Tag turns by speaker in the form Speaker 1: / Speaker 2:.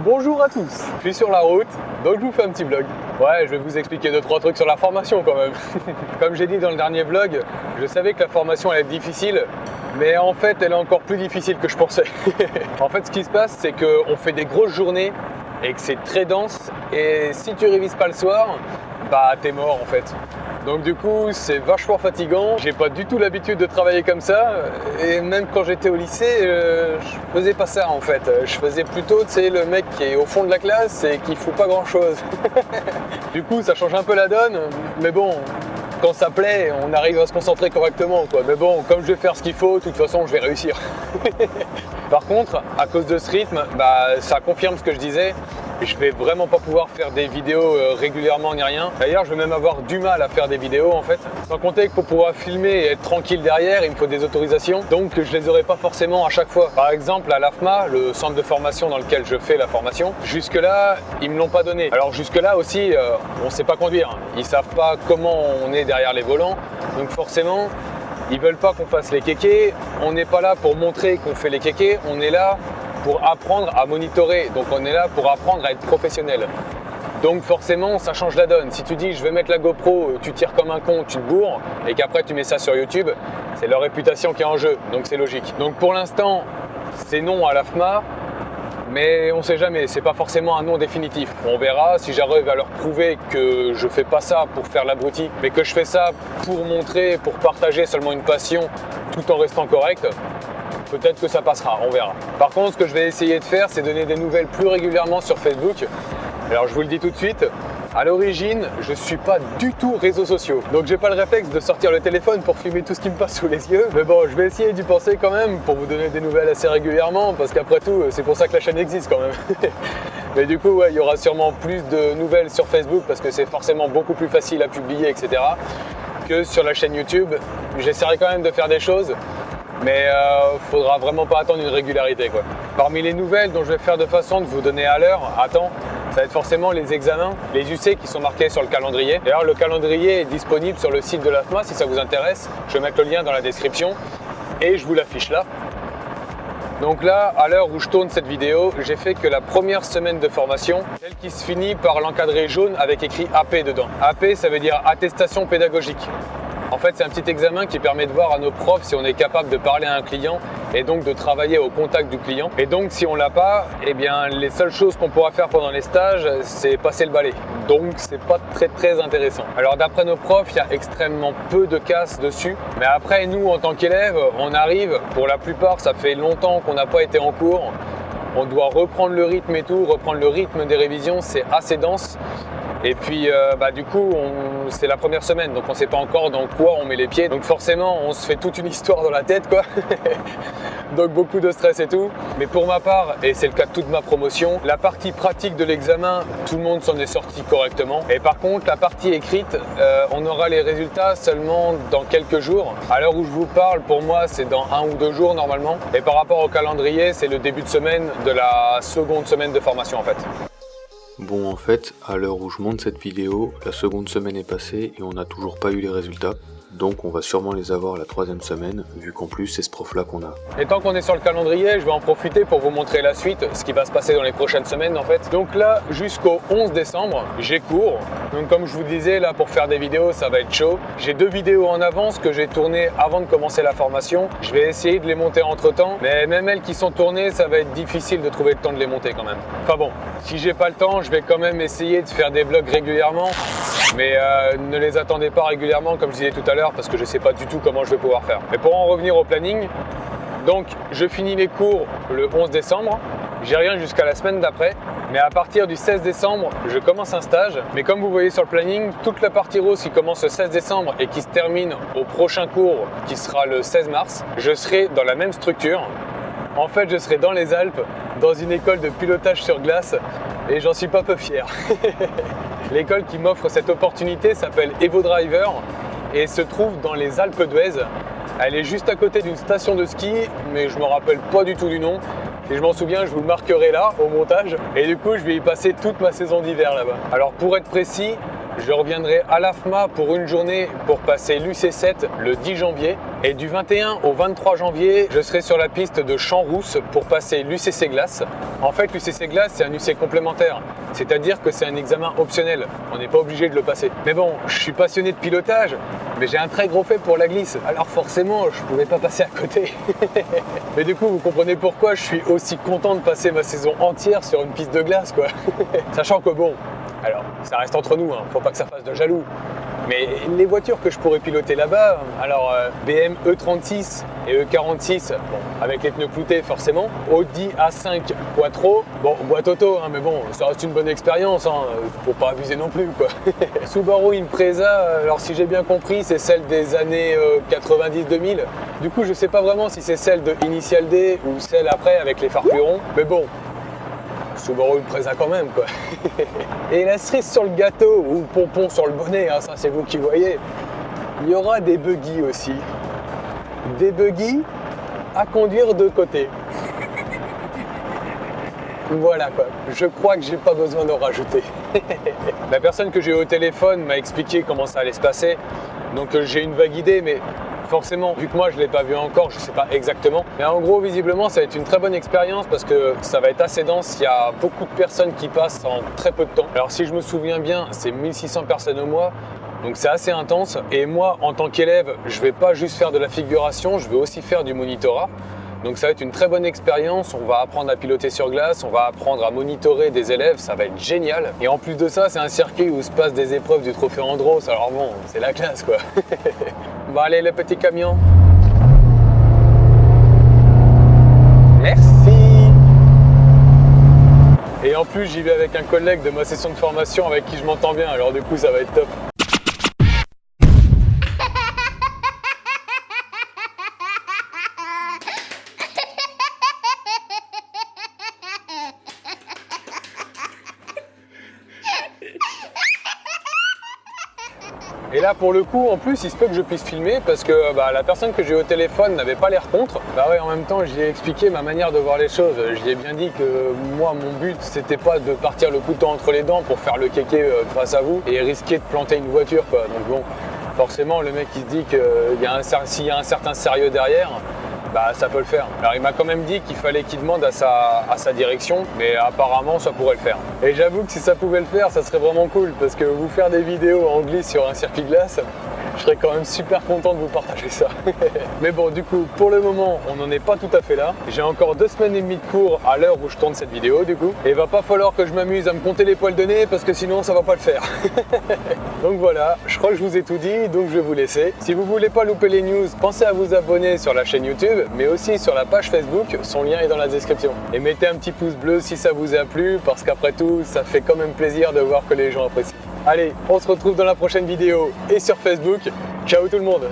Speaker 1: Bonjour à tous, je suis sur la route, donc je vous fais un petit vlog. Ouais, je vais vous expliquer 2-3 trucs sur la formation quand même. Comme j'ai dit dans le dernier vlog, je savais que la formation allait être difficile, mais en fait elle est encore plus difficile que je pensais. En fait ce qui se passe c'est qu'on fait des grosses journées et que c'est très dense, et si tu révises pas le soir, bah t'es mort en fait. Donc du coup c'est vachement fatigant, j'ai pas du tout l'habitude de travailler comme ça, et même quand j'étais au lycée, je faisais pas ça en fait. Je faisais plutôt, tu sais, le mec qui est au fond de la classe et qui fout pas grand chose. Du coup ça change un peu la donne, mais bon, quand ça plaît, on arrive à se concentrer correctement quoi. Mais bon, comme je vais faire ce qu'il faut, de toute façon je vais réussir. Par contre, à cause de ce rythme, bah, ça confirme ce que je disais. Je vais vraiment pas pouvoir faire des vidéos régulièrement ni rien. D'ailleurs, je vais même avoir du mal à faire des vidéos en fait. Sans compter que pour pouvoir filmer et être tranquille derrière, il me faut des autorisations. Donc je les aurai pas forcément à chaque fois. Par exemple, à l'AFMA, le centre de formation dans lequel je fais la formation, jusque-là, ils me l'ont pas donné. Alors jusque-là aussi, on sait pas conduire. Ils savent pas comment on est derrière les volants. Donc forcément, ils veulent pas qu'on fasse les kékés. On n'est pas là pour montrer qu'on fait les kékés. On est là pour apprendre à monitorer, donc on est là pour apprendre à être professionnel. Donc forcément ça change la donne. Si tu dis je vais mettre la GoPro, tu tires comme un con, tu te bourres, et qu'après tu mets ça sur YouTube, c'est leur réputation qui est en jeu, donc c'est logique. Donc pour l'instant c'est non à l'AFMA, mais on sait jamais, c'est pas forcément un non définitif. On verra si j'arrive à leur prouver que je fais pas ça pour faire l'abruti, mais que je fais ça pour montrer, pour partager seulement une passion tout en restant correct. Peut-être que ça passera, on verra. Par contre, ce que je vais essayer de faire, c'est donner des nouvelles plus régulièrement sur Facebook. Alors je vous le dis tout de suite, à l'origine, je suis pas du tout réseaux sociaux. Donc j'ai pas le réflexe de sortir le téléphone pour filmer tout ce qui me passe sous les yeux. Mais bon, je vais essayer d'y penser quand même pour vous donner des nouvelles assez régulièrement, parce qu'après tout, c'est pour ça que la chaîne existe quand même. Mais du coup, ouais, il y aura sûrement plus de nouvelles sur Facebook, parce que c'est forcément beaucoup plus facile à publier, etc. que sur la chaîne YouTube. J'essaierai quand même de faire des choses, mais faudra vraiment pas attendre une régularité quoi. Parmi les nouvelles dont je vais faire de façon de vous donner à l'heure, ça va être forcément les examens, les UC qui sont marqués sur le calendrier. D'ailleurs le calendrier est disponible sur le site de l'AFMA si ça vous intéresse. Je vais mettre le lien dans la description et je vous l'affiche là. Donc là, à l'heure où je tourne cette vidéo, j'ai fait que la première semaine de formation, celle qui se finit par l'encadré jaune avec écrit AP dedans. AP ça veut dire attestation pédagogique. En fait, c'est un petit examen qui permet de voir à nos profs si on est capable de parler à un client et donc de travailler au contact du client. Et donc, si on l'a pas, eh bien, les seules choses qu'on pourra faire pendant les stages, c'est passer le balai. Donc, c'est pas très intéressant. Alors, d'après nos profs, il y a extrêmement peu de casse dessus. Mais après, nous, en tant qu'élèves, on arrive, pour la plupart, ça fait longtemps qu'on n'a pas été en cours. On doit reprendre le rythme et tout, reprendre le rythme des révisions, c'est assez dense. Et puis du coup c'est la première semaine, donc on ne sait pas encore dans quoi on met les pieds, donc forcément on se fait toute une histoire dans la tête quoi. Donc beaucoup de stress et tout. Mais pour ma part, et c'est le cas de toute ma promotion, la partie pratique de l'examen, tout le monde s'en est sorti correctement. Et par contre la partie écrite, on aura les résultats seulement dans quelques jours. À l'heure où je vous parle, pour moi c'est dans 1 ou 2 jours normalement. Et par rapport au calendrier, c'est le début de semaine de la seconde semaine de formation en fait.
Speaker 2: Bon, en fait, à l'heure où je monte cette vidéo, la seconde semaine est passée et on n'a toujours pas eu les résultats. Donc on va sûrement les avoir la 3e semaine, vu qu'en plus c'est ce prof là qu'on a.
Speaker 1: Et tant qu'on est sur le calendrier, je vais en profiter pour vous montrer la suite, ce qui va se passer dans les prochaines semaines en fait. Donc là, jusqu'au 11 décembre, j'ai cours. Donc comme je vous disais, là pour faire des vidéos, ça va être chaud. J'ai 2 vidéos en avance que j'ai tournées avant de commencer la formation. Je vais essayer de les monter entre temps, mais même elles qui sont tournées, ça va être difficile de trouver le temps de les monter quand même. Enfin bon, si j'ai pas le temps, je vais quand même essayer de faire des vlogs régulièrement. Mais ne les attendez pas régulièrement comme je disais tout à l'heure parce que je ne sais pas du tout comment je vais pouvoir faire. Mais pour en revenir au planning, donc je finis les cours le 11 décembre, j'ai rien jusqu'à la semaine d'après, mais à partir du 16 décembre, je commence un stage. Mais comme vous voyez sur le planning, toute la partie rose qui commence le 16 décembre et qui se termine au prochain cours qui sera le 16 mars, je serai dans la même structure. En fait, je serai dans les Alpes, dans une école de pilotage sur glace et j'en suis pas peu fier. L'école qui m'offre cette opportunité s'appelle Evo Driver et se trouve dans les Alpes d'Huez. Elle est juste à côté d'une station de ski, mais je me rappelle pas du tout du nom. Et je m'en souviens, je vous le marquerai là au montage. Et du coup, je vais y passer toute ma saison d'hiver là-bas. Alors pour être précis, je reviendrai à l'AFMA pour une journée pour passer l'UC7 le 10 janvier. Et du 21 au 23 janvier, je serai sur la piste de Champs-Rousse pour passer l'UCC Glace. En fait, l'UCC Glace, c'est un UC complémentaire, c'est-à-dire que c'est un examen optionnel. On n'est pas obligé de le passer. Mais bon, je suis passionné de pilotage, mais j'ai un très gros fait pour la glisse. Alors forcément, je pouvais pas passer à côté. Mais du coup, vous comprenez pourquoi je suis aussi content de passer ma saison entière sur une piste de glace, quoi. Sachant que bon, alors ça reste entre nous, hein, faut pas que ça fasse de jaloux. Mais les voitures que je pourrais piloter là-bas, alors BM E36 et E46, bon, avec les pneus cloutés forcément, Audi A5 Quattro, bon, boîte auto, hein, mais bon, ça reste une bonne expérience, hein, faut pas abuser non plus, quoi. Subaru Impreza, alors si j'ai bien compris, c'est celle des années 90-2000. Du coup, je sais pas vraiment si c'est celle de Initial D ou celle après avec les phares plus ronds, mais bon. Subaru Impreza quand même, quoi. Et la cerise sur le gâteau, ou le pompon sur le bonnet, hein, ça c'est vous qui voyez, il y aura des buggy aussi. Des buggy à conduire de côté. Voilà quoi, je crois que j'ai pas besoin d'en rajouter. La personne que j'ai eu au téléphone m'a expliqué comment ça allait se passer, donc j'ai une vague idée, mais forcément, vu que moi je ne l'ai pas vu encore, je ne sais pas exactement. Mais en gros, visiblement, ça va être une très bonne expérience parce que ça va être assez dense. Il y a beaucoup de personnes qui passent en très peu de temps. Alors si je me souviens bien, c'est 1600 personnes au mois. Donc c'est assez intense. Et moi, en tant qu'élève, je ne vais pas juste faire de la figuration, je vais aussi faire du monitorat. Donc ça va être une très bonne expérience, on va apprendre à piloter sur glace, on va apprendre à monitorer des élèves, ça va être génial. Et en plus de ça, c'est un circuit où se passent des épreuves du trophée Andros, alors bon, c'est la classe quoi. Bon allez le petit camion. Merci. Et en plus j'y vais avec un collègue de ma session de formation avec qui je m'entends bien, alors du coup ça va être top. Et là pour le coup en plus il se peut que je puisse filmer parce que la personne que j'ai au téléphone n'avait pas l'air contre. Bah ouais, en même temps j'y ai expliqué ma manière de voir les choses. J'y ai bien dit que moi mon but c'était pas de partir le couteau entre les dents pour faire le kéké face à vous et risquer de planter une voiture quoi. Donc bon, forcément le mec il se dit qu'il y a s'il y a un certain sérieux derrière, bah ça peut le faire. Alors il m'a quand même dit qu'il fallait qu'il demande à sa direction, mais apparemment ça pourrait le faire. Et j'avoue que si ça pouvait le faire, ça serait vraiment cool, parce que vous faire des vidéos en glisse sur un circuit glace, je serais quand même super content de vous partager ça. Mais bon, du coup, pour le moment, on n'en est pas tout à fait là. J'ai encore 2 semaines et demie de cours à l'heure où je tourne cette vidéo, du coup. Et il va pas falloir que je m'amuse à me compter les poils de nez, parce que sinon, ça va pas le faire. Donc voilà, je crois que je vous ai tout dit, donc je vais vous laisser. Si vous voulez pas louper les news, pensez à vous abonner sur la chaîne YouTube, mais aussi sur la page Facebook, son lien est dans la description. Et mettez un petit pouce bleu si ça vous a plu, parce qu'après tout, ça fait quand même plaisir de voir que les gens apprécient. Allez, on se retrouve dans la prochaine vidéo et sur Facebook. Ciao tout le monde!